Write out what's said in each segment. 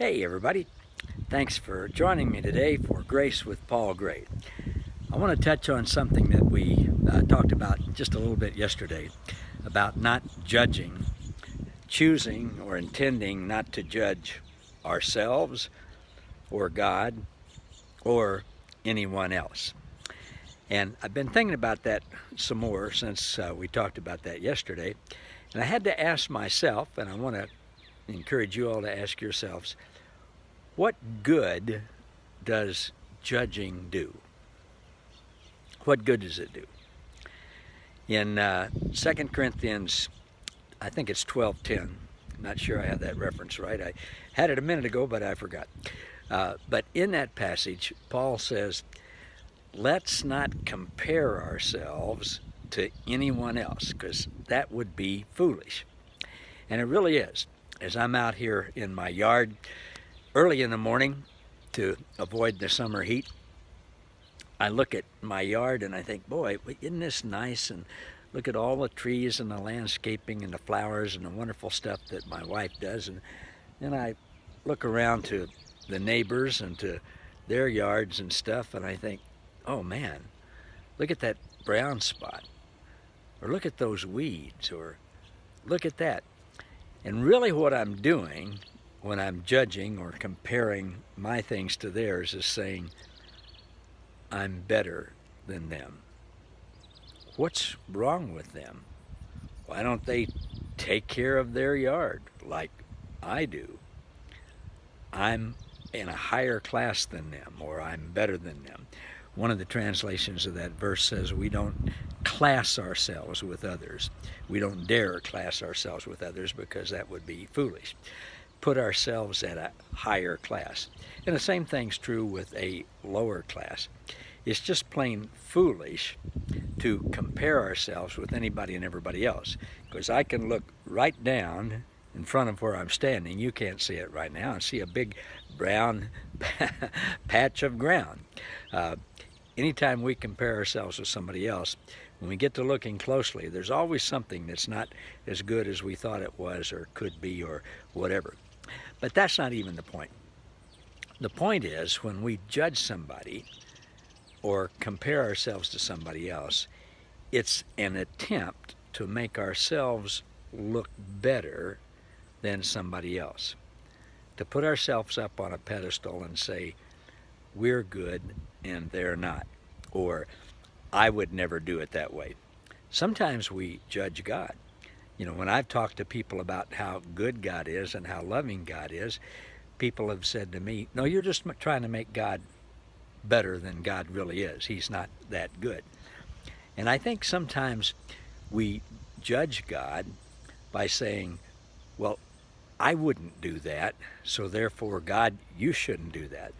Hey everybody, thanks for joining me today for Grace with Paul Gray. I want to touch on something that we talked about just a little bit yesterday about not judging, choosing or intending not to judge ourselves or God or anyone else. And I've been thinking about that some more since we talked about that yesterday. And I had to ask myself, and I want to encourage you all to ask yourselves, what good does judging do? What good does it do? In 2 Corinthians, I think it's 12:10. Not sure I have that reference right. I had it a minute ago, but I forgot. But in that passage, Paul says, let's not compare ourselves to anyone else, because that would be foolish. And it really is. As I'm out here in my yard early in the morning to avoid the summer heat, I look at my yard and I think, boy, isn't this nice? And look at all the trees and the landscaping and the flowers and the wonderful stuff that my wife does. And then I look around to the neighbors and to their yards and stuff, and I think, oh man, look at that brown spot, or look at those weeds, or look at that. And really what I'm doing when I'm judging or comparing my things to theirs is saying, I'm better than them. What's wrong with them? Why don't they take care of their yard like I do? I'm in a higher class than them, or I'm better than them. One of the translations of that verse says we don't class ourselves with others. We don't dare class ourselves with others because that would be foolish. Put ourselves at a higher class. And the same thing's true with a lower class. It's just plain foolish to compare ourselves with anybody and everybody else, because I can look right down in front of where I'm standing. You can't see it right now, and see a big brown patch of ground. Anytime we compare ourselves with somebody else, when we get to looking closely, there's always something that's not as good as we thought it was or could be or whatever. But that's not even the point. The point is, when we judge somebody or compare ourselves to somebody else, it's an attempt to make ourselves look better than somebody else. To put ourselves up on a pedestal and say, we're good and they're not. Or, I would never do it that way. Sometimes we judge God. You know, when I've talked to people about how good God is and how loving God is, people have said to me, no, you're just trying to make God better than God really is. He's not that good. And I think sometimes we judge God by saying, well, I wouldn't do that, so therefore, God, you shouldn't do that.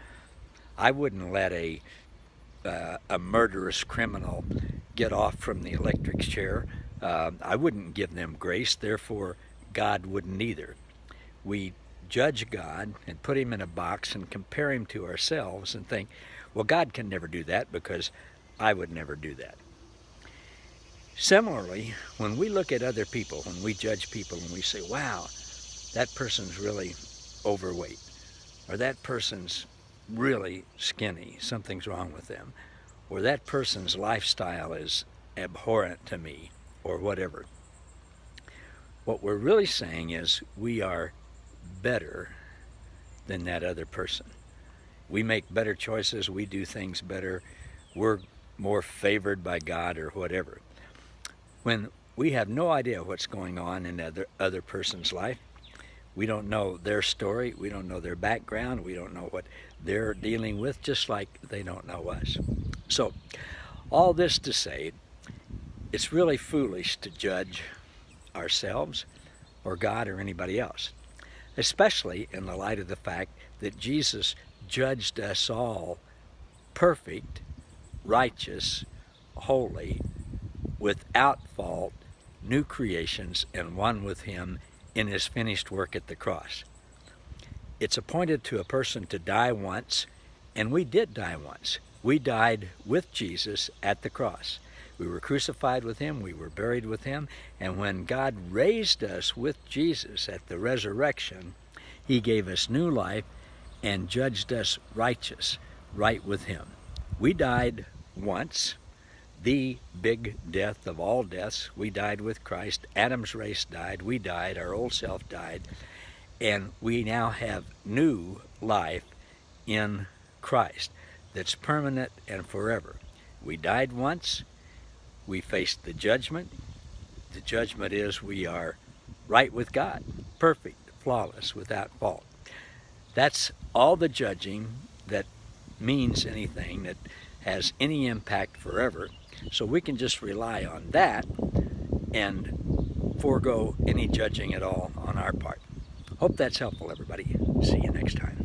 I wouldn't let a murderous criminal get off from the electric chair. I wouldn't give them grace, therefore God wouldn't either. We judge God and put him in a box and compare him to ourselves and think, well, God can never do that because I would never do that. Similarly, when we look at other people, when we judge people and we say, wow, that person's really overweight, or that person's really skinny, something's wrong with them, or that person's lifestyle is abhorrent to me, or whatever. What we're really saying is we are better than that other person. We make better choices, we do things better, we're more favored by God or whatever. When we have no idea what's going on in the other person's life, we don't know their story, we don't know their background, we don't know what they're dealing with, just like they don't know us. So, all this to say, it's really foolish to judge ourselves or God or anybody else, especially in the light of the fact that Jesus judged us all perfect, righteous, holy, without fault, new creations, and one with him in his finished work at the cross. It's appointed to a person to die once, and we did die once. We died with Jesus at the cross. We were crucified with him, we were buried with him, and when God raised us with Jesus at the resurrection, He gave us new life and judged us righteous, right with Him. We died once, the big death of all deaths. We died with Christ. Adam's race died. We died. Our old self died. And we now have new life in Christ that's permanent and forever. We died once. We faced the judgment. The judgment is we are right with God, perfect, flawless, without fault. That's all the judging that means anything, that has any impact forever. So we can just rely on that and forego any judging at all on our part. Hope that's helpful, everybody. See you next time.